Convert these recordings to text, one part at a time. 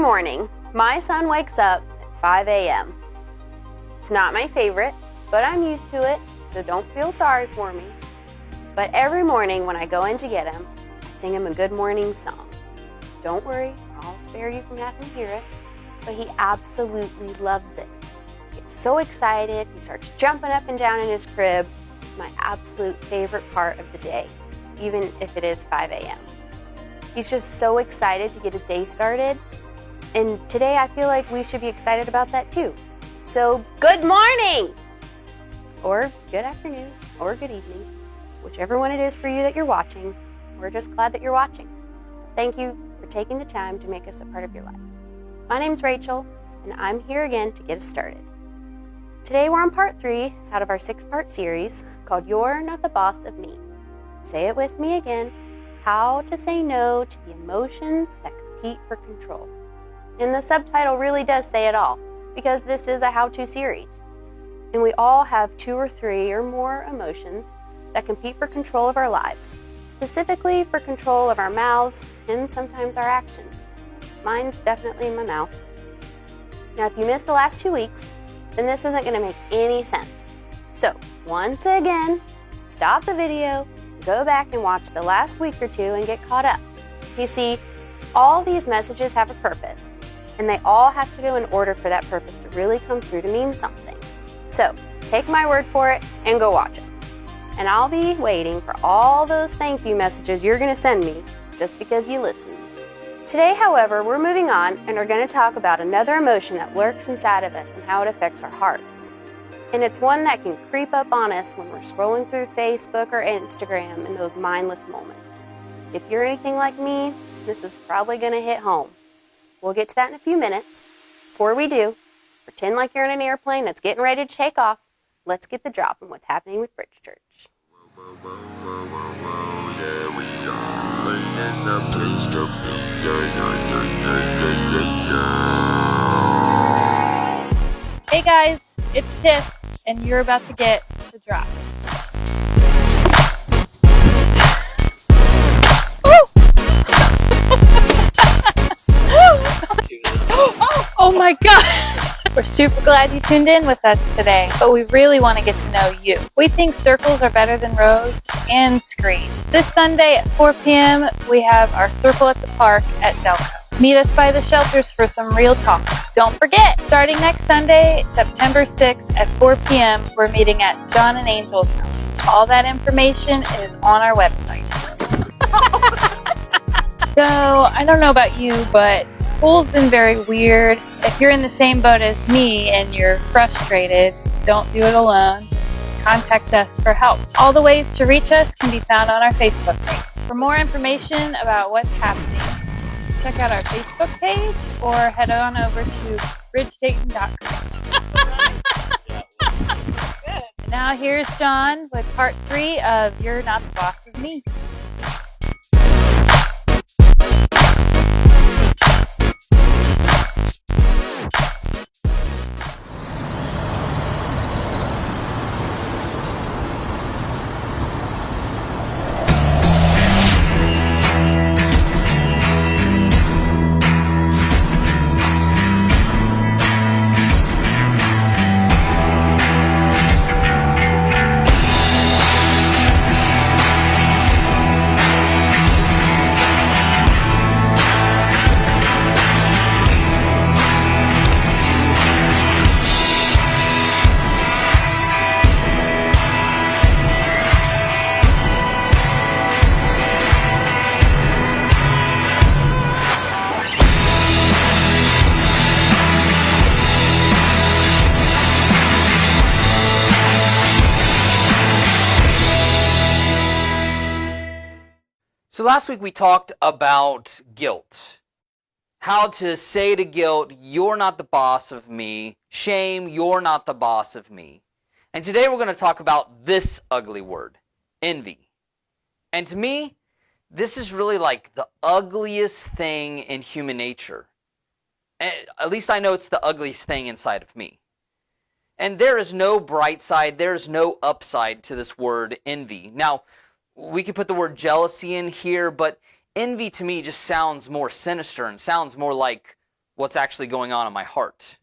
morning, my son wakes up at 5 a.m. It's not my favorite, but I'm used to it, so don't feel sorry for me. But every morning when I go in to get him, I sing him a good morning song. Don't worry, I'll spare you from having to hear it, but he absolutely loves it. He gets so excited, he starts jumping up and down in his crib. It's my absolute favorite part of the day, even if it is 5 a.m. He's just so excited to get his day started, and today I feel like we should be excited about that too. So, good morning! Or good afternoon, or good evening, whichever one it is for you that you're watching. We're just glad that you're watching. Thank you for taking the time to make us a part of your life. My name's Rachel, and I'm here again to get us started. Today we're on part 3 out of our 6-part series called You're Not the Boss of Me. Say it with me again. How to say no to the emotions that compete for control. And the subtitle really does say it all, because this is a how-to series. And we all have 2 or 3 or more emotions that compete for control of our lives, specifically for control of our mouths and sometimes our actions. Mine's definitely in my mouth. Now, if you missed the last 2 weeks, then this isn't going to make any sense. So, once again, stop the video, go back and watch the last week or 2 and get caught up. You see, all these messages have a purpose, and they all have to go in order for that purpose to really come through to mean something. So, take my word for it and go watch it. And I'll be waiting for all those thank you messages you're going to send me just because you listened. Today, however, we're moving on and are going to talk about another emotion that lurks inside of us and how it affects our hearts. And it's one that can creep up on us when we're scrolling through Facebook or Instagram in those mindless moments. If you're anything like me, this is probably going to hit home. We'll get to that in a few minutes. Before we do, pretend like you're in an airplane that's getting ready to take off. Let's get the drop on what's happening with Bridge Church. Hey guys, it's Tiff, and you're about to get the drop. Oh my God! We're super glad you tuned in with us today, but we really want to get to know you. We think circles are better than rows and screens. This Sunday at 4 p.m., we have our Circle at the Park at Delco. Meet us by the shelters for some real talk. Don't forget, starting next Sunday, September 6th at 4 p.m., we're meeting at John and Angel's house. All that information is on our website. So, I don't know about you, but school's been very weird. If you're in the same boat as me and you're frustrated, don't do it alone. Contact us for help. All the ways to reach us can be found on our Facebook page. For more information about what's happening, check out our Facebook page or head on over to bridgedayton.com. Now here's John with part 3 of You're Not the Boss of Me. So last week we talked about guilt. How to say to guilt, you're not the boss of me. Shame, you're not the boss of me. And today we're going to talk about this ugly word, envy. And to me, this is really like the ugliest thing in human nature. At least I know it's the ugliest thing inside of me. And there is no bright side, there is no upside to this word envy. Now, we could put the word jealousy in here, but envy to me just sounds more sinister and sounds more like what's actually going on in my heart.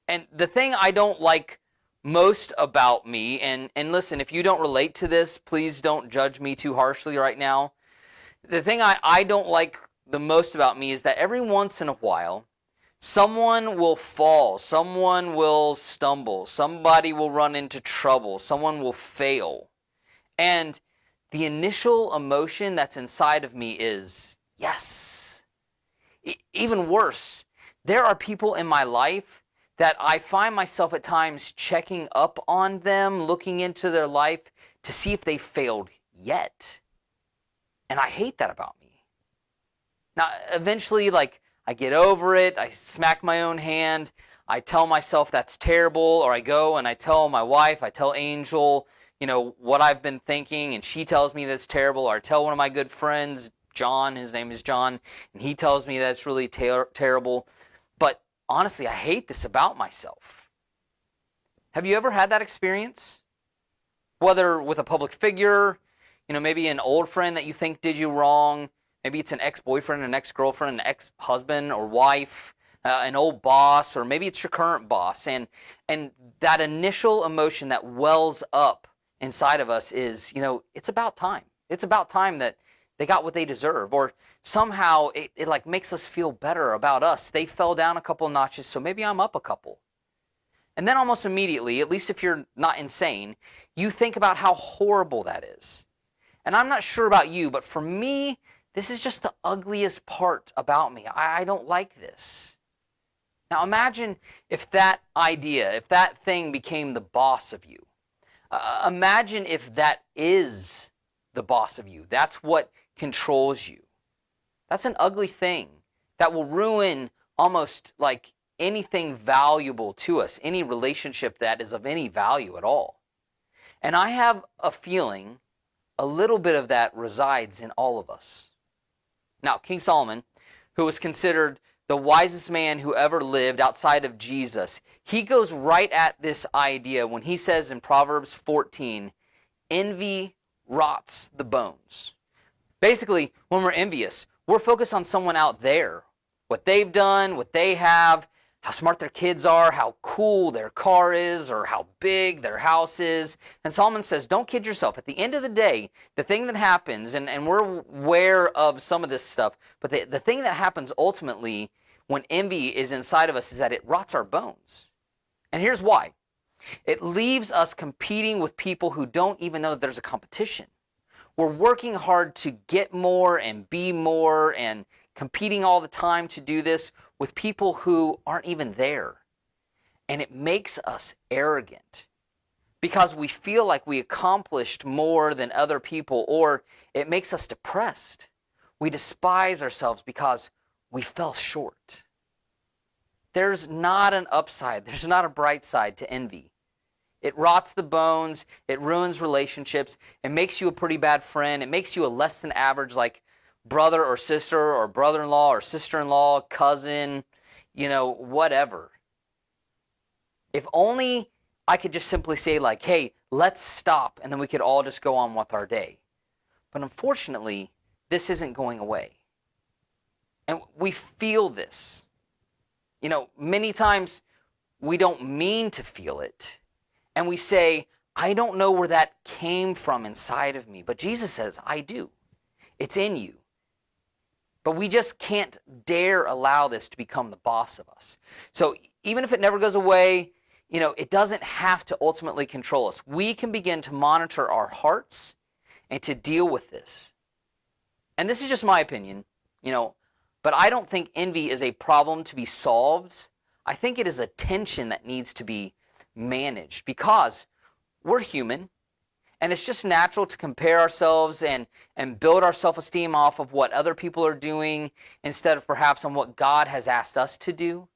And the thing I don't like most about me, and listen, if you don't relate to this, please don't judge me too harshly right now. The thing I don't like the most about me is that every once in a while, someone will fall, someone will stumble, somebody will run into trouble, someone will fail. And the initial emotion that's inside of me is, yes. Even worse, there are people in my life that I find myself at times checking up on them, looking into their life to see if they failed yet. And I hate that about me. Now, eventually, I get over it, I smack my own hand, I tell myself that's terrible, or I go and I tell my wife, I tell Angel, what I've been thinking, and she tells me that's terrible, or I tell one of my good friends, John, his name is John, and he tells me that's really terrible. But honestly, I hate this about myself. Have you ever had that experience? Whether with a public figure, maybe an old friend that you think did you wrong, maybe it's an ex-boyfriend, an ex-girlfriend, an ex-husband or wife, an old boss, or maybe it's your current boss, and that initial emotion that wells up inside of us is, it's about time. It's about time that they got what they deserve, or somehow it makes us feel better about us. They fell down a couple of notches, so maybe I'm up a couple. And then almost immediately, at least if you're not insane, you think about how horrible that is. And I'm not sure about you, but for me, this is just the ugliest part about me. I don't like this. Now imagine if that idea, if that thing became the boss of you. Imagine if that is the boss of you. That's what controls you. That's an ugly thing that will ruin almost anything valuable to us, any relationship that is of any value at all. And I have a feeling a little bit of that resides in all of us. Now, King Solomon, who was considered the wisest man who ever lived outside of Jesus, he goes right at this idea when he says in Proverbs 14, envy rots the bones. Basically, when we're envious, we're focused on someone out there, what they've done, what they have, how smart their kids are, how cool their car is, or how big their house is. And Solomon says, don't kid yourself. At the end of the day, the thing that happens, and we're aware of some of this stuff, but the thing that happens ultimately when envy is inside of us is that it rots our bones. And here's why. It leaves us competing with people who don't even know that there's a competition. We're working hard to get more and be more and competing all the time to do this with people who aren't even there. And it makes us arrogant because we feel like we accomplished more than other people, or it makes us depressed. We despise ourselves because we fell short. There's not an upside. There's not a bright side to envy. It rots the bones. It ruins relationships. It makes you a pretty bad friend. It makes you a less than average brother or sister or brother-in-law or sister-in-law, cousin, whatever. If only I could just simply say hey, let's stop, and then we could all just go on with our day. But unfortunately, this isn't going away. And we feel this. Many times we don't mean to feel it. And we say, I don't know where that came from inside of me. But Jesus says, I do. It's in you. But we just can't dare allow this to become the boss of us. So even if it never goes away, it doesn't have to ultimately control us. We can begin to monitor our hearts and to deal with this. And this is just my opinion, but I don't think envy is a problem to be solved. I think it is a tension that needs to be managed because we're human. And it's just natural to compare ourselves and build our self-esteem off of what other people are doing instead of perhaps on what God has asked us to do.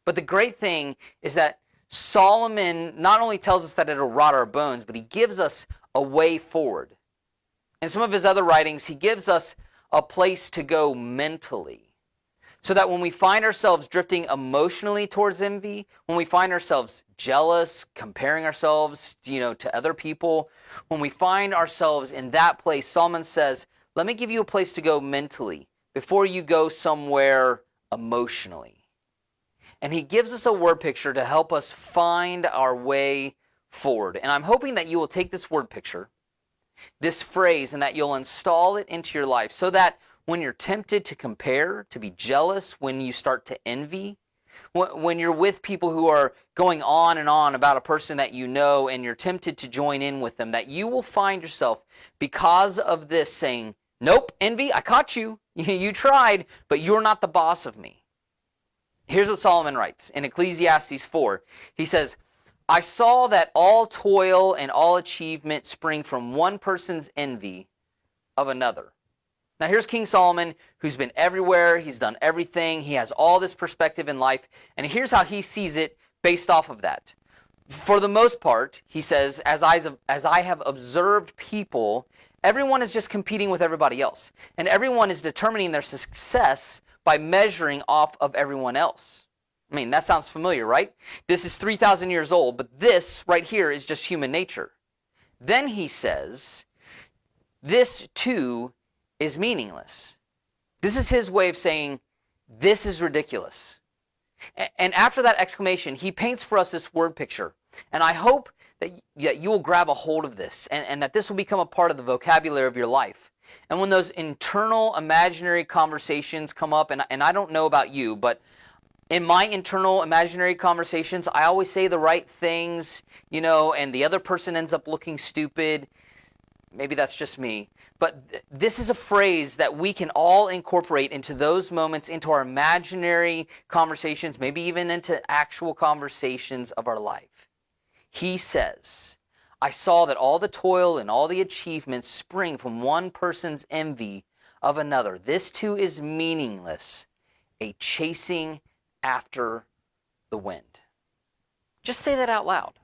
But the great thing is that Solomon not only tells us that it'll rot our bones, but he gives us a way forward. In some of his other writings, he gives us a place to go mentally. So that when we find ourselves drifting emotionally towards envy, when we find ourselves jealous, comparing ourselves, to other people, when we find ourselves in that place, Solomon says, let me give you a place to go mentally before you go somewhere emotionally. And he gives us a word picture to help us find our way forward. And I'm hoping that you will take this word picture, this phrase, and that you'll install it into your life so that when you're tempted to compare, to be jealous, when you start to envy, when you're with people who are going on and on about a person that you know and you're tempted to join in with them, that you will find yourself, because of this, saying, nope, envy, I caught you. You tried, but you're not the boss of me. Here's what Solomon writes in Ecclesiastes 4. He says, I saw that all toil and all achievement spring from one person's envy of another. Now here's King Solomon, who's been everywhere, he's done everything, he has all this perspective in life, and here's how he sees it based off of that. For the most part, he says, as I have observed people, everyone is just competing with everybody else, and everyone is determining their success by measuring off of everyone else. I mean, that sounds familiar, right? This is 3,000 years old, but this right here is just human nature. Then he says, this too is meaningless. This is his way of saying, this is ridiculous. And after that exclamation, he paints for us this word picture. And I hope that you will grab a hold of this and that this will become a part of the vocabulary of your life. And when those internal imaginary conversations come up, and I don't know about you, but in my internal imaginary conversations, I always say the right things, and the other person ends up looking stupid. Maybe that's just me. But this is a phrase that we can all incorporate into those moments, into our imaginary conversations, maybe even into actual conversations of our life. He says, I saw that all the toil and all the achievements spring from one person's envy of another. This too is meaningless, a chasing after the wind. Just say that out loud.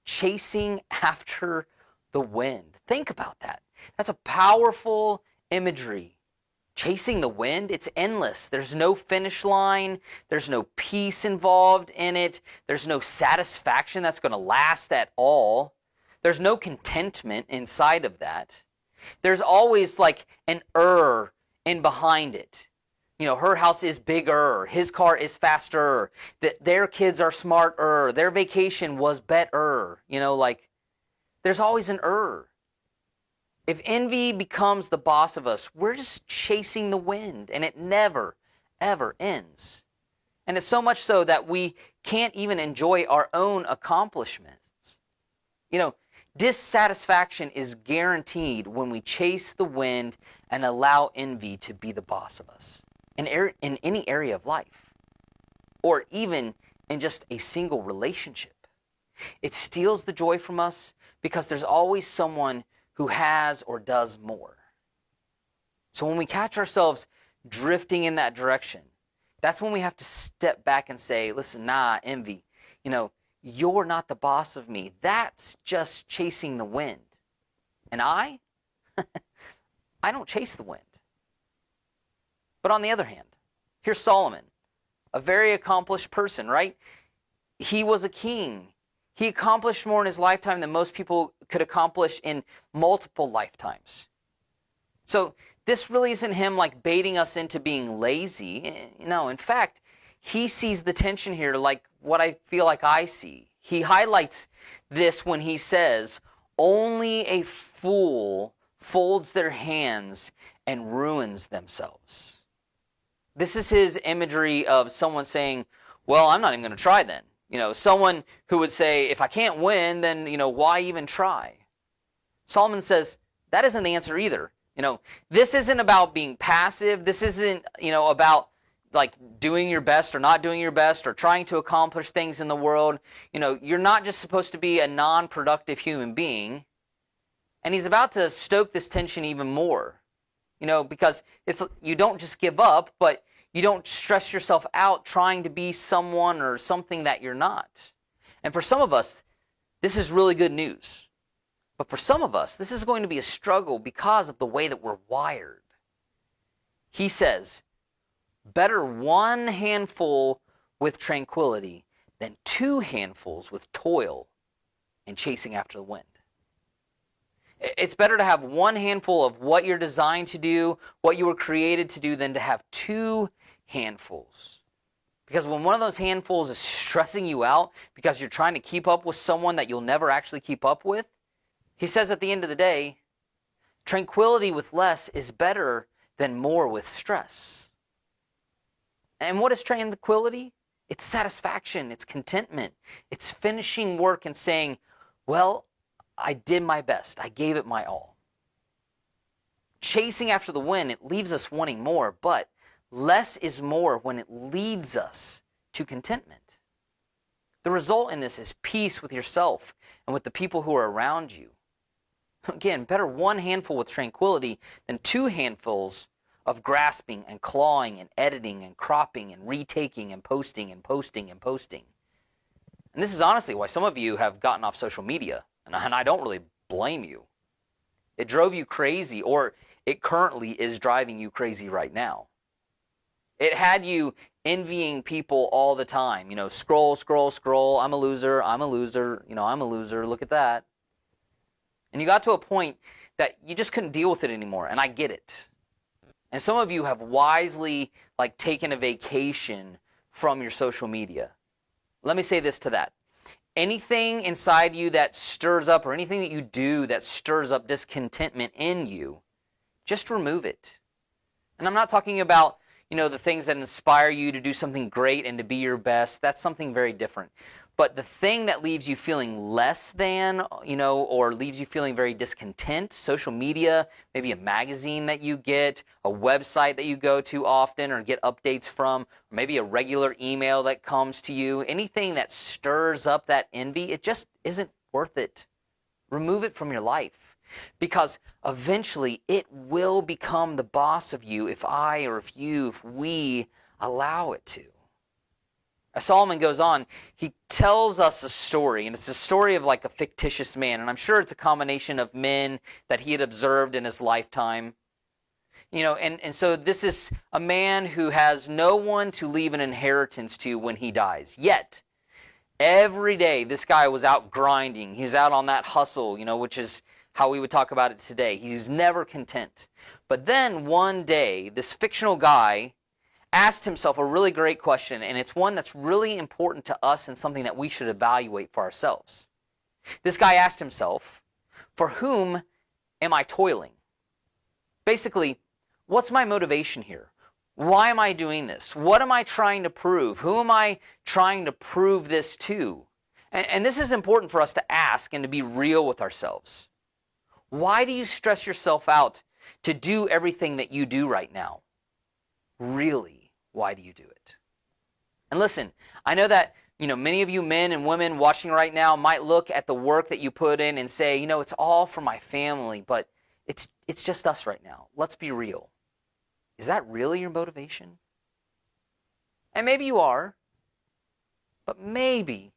Chasing after the wind. Think about that. That's a powerful imagery. Chasing the wind, it's endless. There's no finish line. There's no peace involved in it. There's no satisfaction that's going to last at all. There's no contentment inside of that. There's always like an in behind it. Her house is bigger. His car is faster. Their kids are smarter. Their vacation was better. There's always an If envy becomes the boss of us, we're just chasing the wind, and it never, ever ends. And it's so much so that we can't even enjoy our own accomplishments. Dissatisfaction is guaranteed when we chase the wind and allow envy to be the boss of us in any area of life, or even in just a single relationship. It steals the joy from us because there's always someone who has or does more. So when we catch ourselves drifting in that direction, that's when we have to step back and say, listen, envy, you're not the boss of me. That's just chasing the wind. And I don't chase the wind. But on the other hand, here's Solomon, a very accomplished person, right? He was a king. He accomplished more in his lifetime than most people could accomplish in multiple lifetimes. So this really isn't him like baiting us into being lazy. No, in fact, he sees the tension here like what I feel like I see. He highlights this when he says, only a fool folds their hands and ruins themselves. This is his imagery of someone saying, well, I'm not even going to try then. Someone who would say, if I can't win, then, why even try? Solomon says, that isn't the answer either. This isn't about being passive. This isn't, about like doing your best or not doing your best or trying to accomplish things in the world. You're not just supposed to be a non-productive human being. And he's about to stoke this tension even more, because you don't just give up, but you don't stress yourself out trying to be someone or something that you're not. And for some of us, this is really good news. But for some of us, this is going to be a struggle because of the way that we're wired. He says, better one handful with tranquility than two handfuls with toil and chasing after the wind. It's better to have one handful of what you're designed to do, what you were created to do, than to have two handfuls. Because when one of those handfuls is stressing you out because you're trying to keep up with someone that you'll never actually keep up with, he says at the end of the day, tranquility with less is better than more with stress. And what is tranquility? It's satisfaction, it's contentment, it's finishing work and saying, well, I did my best, I gave it my all. Chasing after the wind, it leaves us wanting more, but less is more when it leads us to contentment. The result in this is peace with yourself and with the people who are around you. Again, better one handful with tranquility than two handfuls of grasping and clawing and editing and cropping and retaking and posting and posting and posting. And this is honestly why some of you have gotten off social media, and I don't really blame you. It drove you crazy, or it currently is driving you crazy right now. It had you envying people all the time. Scroll, scroll, scroll. I'm a loser. I'm a loser. I'm a loser. Look at that. And you got to a point that you just couldn't deal with it anymore. And I get it. And some of you have wisely taken a vacation from your social media. Let me say this to that. Anything inside you that stirs up, or anything that you do that stirs up discontentment in you, just remove it. And I'm not talking about the things that inspire you to do something great and to be your best. That's something very different. But the thing that leaves you feeling less than, or leaves you feeling very discontent, social media, maybe a magazine that you get, a website that you go to often or get updates from, or maybe a regular email that comes to you, anything that stirs up that envy, it just isn't worth it. Remove it from your life. Because eventually it will become the boss of you if we allow it to. As Solomon goes on, he tells us a story, and it's a story of a fictitious man, and I'm sure it's a combination of men that he had observed in his lifetime. And so this is a man who has no one to leave an inheritance to when he dies. Yet, every day this guy was out grinding. He was out on that hustle, which is how we would talk about it today. He's never content. But then one day, this fictional guy asked himself a really great question, and it's one that's really important to us and something that we should evaluate for ourselves. This guy asked himself, for whom am I toiling? Basically, what's my motivation here? Why am I doing this? What am I trying to prove? Who am I trying to prove this to? And this is important for us to ask and to be real with ourselves. Why do you stress yourself out to do everything that you do right now? Really, why do you do it? And listen, I know that many of you men and women watching right now might look at the work that you put in and say, it's all for my family, but it's just us right now. Let's be real. Is that really your motivation? And maybe you are, but maybe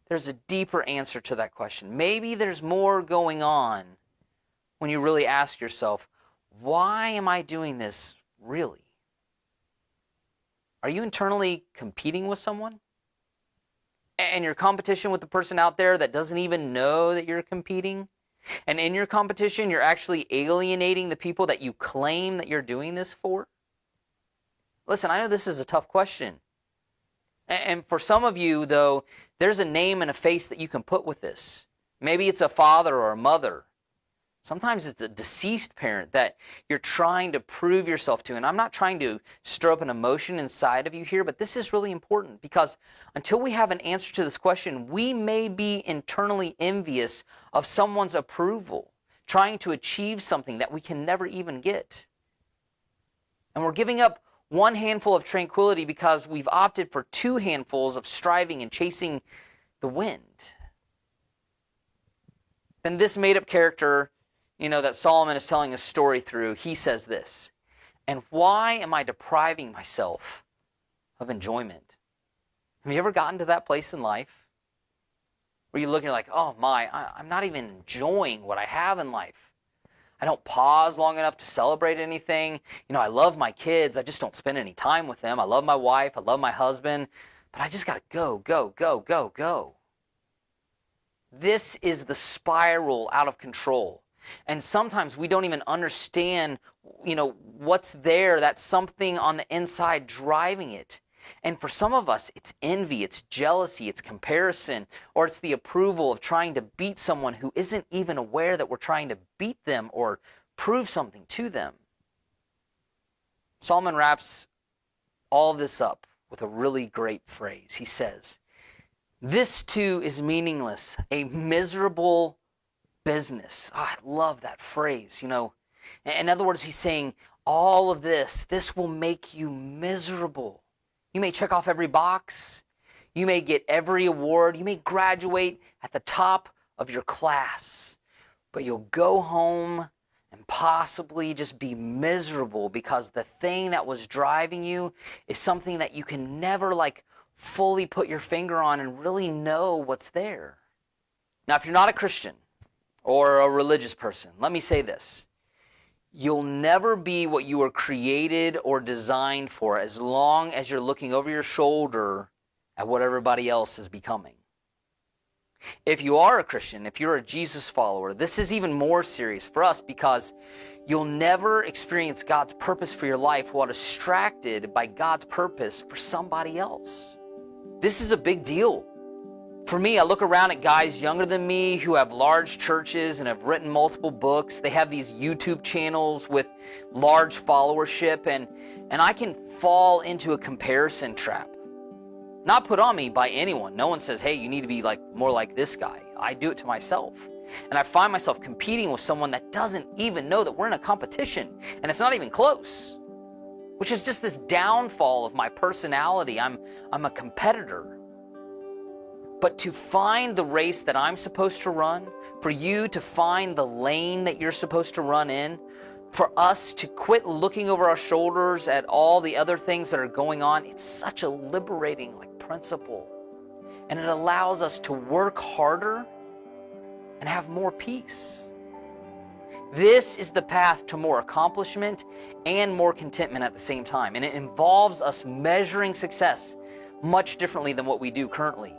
there's a deeper answer to that question. Maybe there's more going on when you really ask yourself, why am I doing this really? Are you internally competing with someone? And your competition with the person out there that doesn't even know that you're competing? And in your competition, you're actually alienating the people that you claim that you're doing this for? Listen, I know this is a tough question. And for some of you, though, there's a name and a face that you can put with this. Maybe it's a father or a mother. Sometimes it's a deceased parent that you're trying to prove yourself to. And I'm not trying to stir up an emotion inside of you here, but this is really important because until we have an answer to this question, we may be internally envious of someone's approval, trying to achieve something that we can never even get. And we're giving up one handful of tranquility because we've opted for two handfuls of striving and chasing the wind. Then this made-up character, that Solomon is telling a story through, he says this, and why am I depriving myself of enjoyment? Have you ever gotten to that place in life where you look and you're like, oh my, I'm not even enjoying what I have in life. I don't pause long enough to celebrate anything. I love my kids. I just don't spend any time with them. I love my wife. I love my husband. But I just got to go, go, go, go, go. This is the spiral out of control. And sometimes we don't even understand, what's there, that's something on the inside driving it. And for some of us, it's envy, it's jealousy, it's comparison, or it's the approval of trying to beat someone who isn't even aware that we're trying to beat them or prove something to them. Solomon wraps all this up with a really great phrase. He says, "This too is meaningless, a miserable business." I love that phrase, In other words, he's saying all of this will make you miserable. You may check off every box. You may get every award. You may graduate at the top of your class. But you'll go home and possibly just be miserable because the thing that was driving you is something that you can never fully put your finger on and really know what's there. Now, if you're not a Christian or a religious person, let me say this. You'll never be what you were created or designed for as long as you're looking over your shoulder at what everybody else is becoming. If you are a Christian, if you're a Jesus follower, this is even more serious for us because you'll never experience God's purpose for your life while distracted by God's purpose for somebody else. This is a big deal. For me, I look around at guys younger than me who have large churches and have written multiple books. They have these YouTube channels with large followership, and I can fall into a comparison trap. Not put on me by anyone. No one says, hey, you need to be more like this guy. I do it to myself. And I find myself competing with someone that doesn't even know that we're in a competition, and it's not even close, which is just this downfall of my personality. I'm a competitor. But to find the race that I'm supposed to run, for you to find the lane that you're supposed to run in, for us to quit looking over our shoulders at all the other things that are going on, it's such a liberating principle. And it allows us to work harder and have more peace. This is the path to more accomplishment and more contentment at the same time. And it involves us measuring success much differently than what we do currently.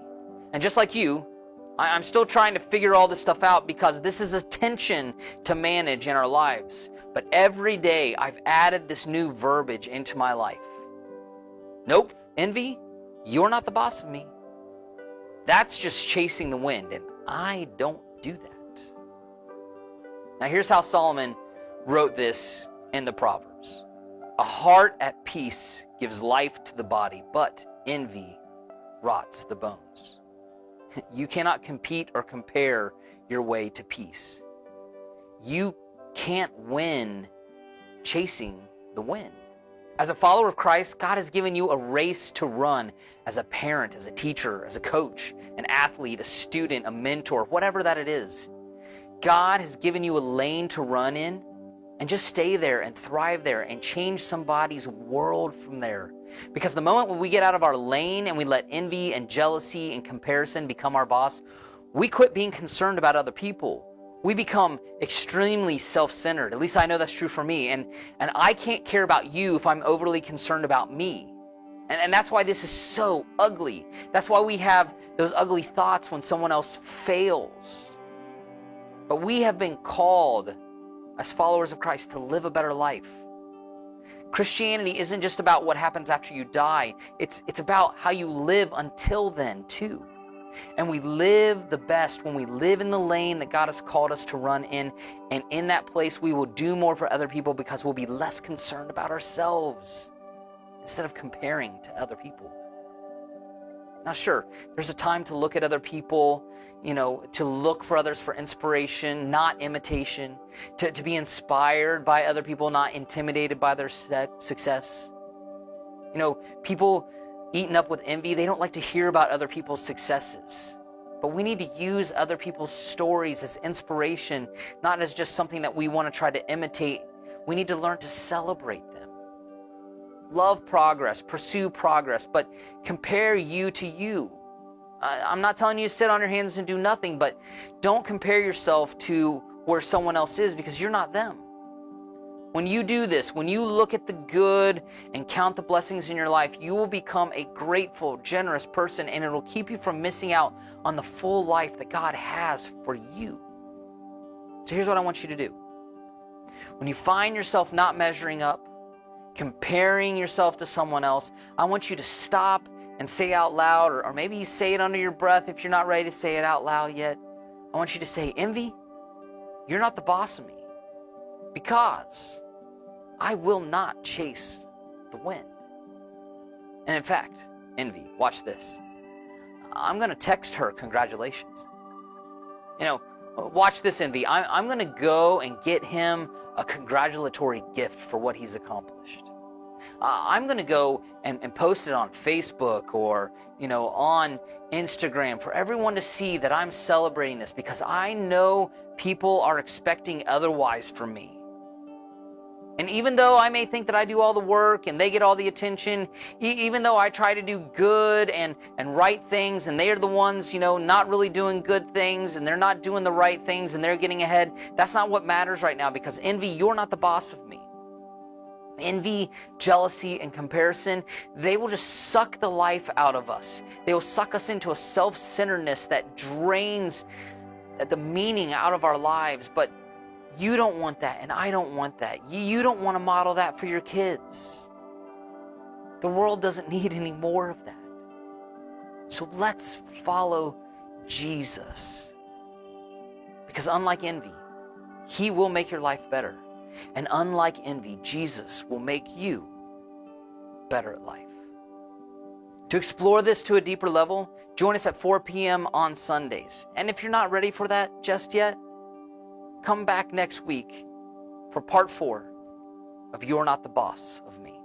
And just like you, I'm still trying to figure all this stuff out because this is a tension to manage in our lives. But every day I've added this new verbiage into my life. Nope, envy, you're not the boss of me. That's just chasing the wind, and I don't do that. Now here's how Solomon wrote this in the Proverbs. A heart at peace gives life to the body, but envy rots the bones. You cannot compete or compare your way to peace. You can't win chasing the wind. As a follower of Christ, God has given you a race to run as a parent, as a teacher, as a coach, an athlete, a student, a mentor, whatever that it is. God has given you a lane to run in, and just stay there and thrive there and change somebody's world from there. Because the moment when we get out of our lane and we let envy and jealousy and comparison become our boss, we quit being concerned about other people. We become extremely self-centered. At least I know that's true for me. And I can't care about you if I'm overly concerned about me. And that's why this is so ugly. That's why we have those ugly thoughts when someone else fails. But we have been called as followers of Christ to live a better life. Christianity isn't just about what happens after you die. It's about how you live until then too. And we live the best when we live in the lane that God has called us to run in. And in that place, we will do more for other people because we'll be less concerned about ourselves instead of comparing to other people. Now, sure, there's a time to look at other people, to look for others for inspiration, not imitation, to be inspired by other people, not intimidated by their success. People eaten up with envy, they don't like to hear about other people's successes. But we need to use other people's stories as inspiration, not as just something that we want to try to imitate. We need to learn to celebrate them. Love progress, pursue progress, but compare you to you. I'm not telling you to sit on your hands and do nothing, but don't compare yourself to where someone else is because you're not them. When you do this, when you look at the good and count the blessings in your life, you will become a grateful, generous person, and it'll keep you from missing out on the full life that God has for you. So here's what I want you to do. When you find yourself not measuring up, comparing yourself to someone else, I want you to stop and say out loud, or maybe you say it under your breath if you're not ready to say it out loud yet. I want you to say, envy, you're not the boss of me, because I will not chase the wind. And in fact, envy, watch this. I'm going to text her congratulations. Watch this, envy. I'm going to go and get him a congratulatory gift for what he's accomplished. I'm going to go and post it on Facebook or, on Instagram for everyone to see that I'm celebrating this, because I know people are expecting otherwise from me. And even though I may think that I do all the work and they get all the attention, even though I try to do good and right things, and they are the ones, not really doing good things, and they're not doing the right things, and they're getting ahead, that's not what matters right now, because envy, you're not the boss of me. Envy, jealousy, and comparison, they will just suck the life out of us. They will suck us into a self-centeredness that drains the meaning out of our lives. But you don't want that, and I don't want that. You don't want to model that for your kids. The world doesn't need any more of that. So let's follow Jesus. Because unlike envy, he will make your life better. And unlike envy, Jesus will make you better at life. To explore this to a deeper level, join us at 4 p.m. on Sundays. And if you're not ready for that just yet, come back next week for part 4 of You're Not the Boss of Me.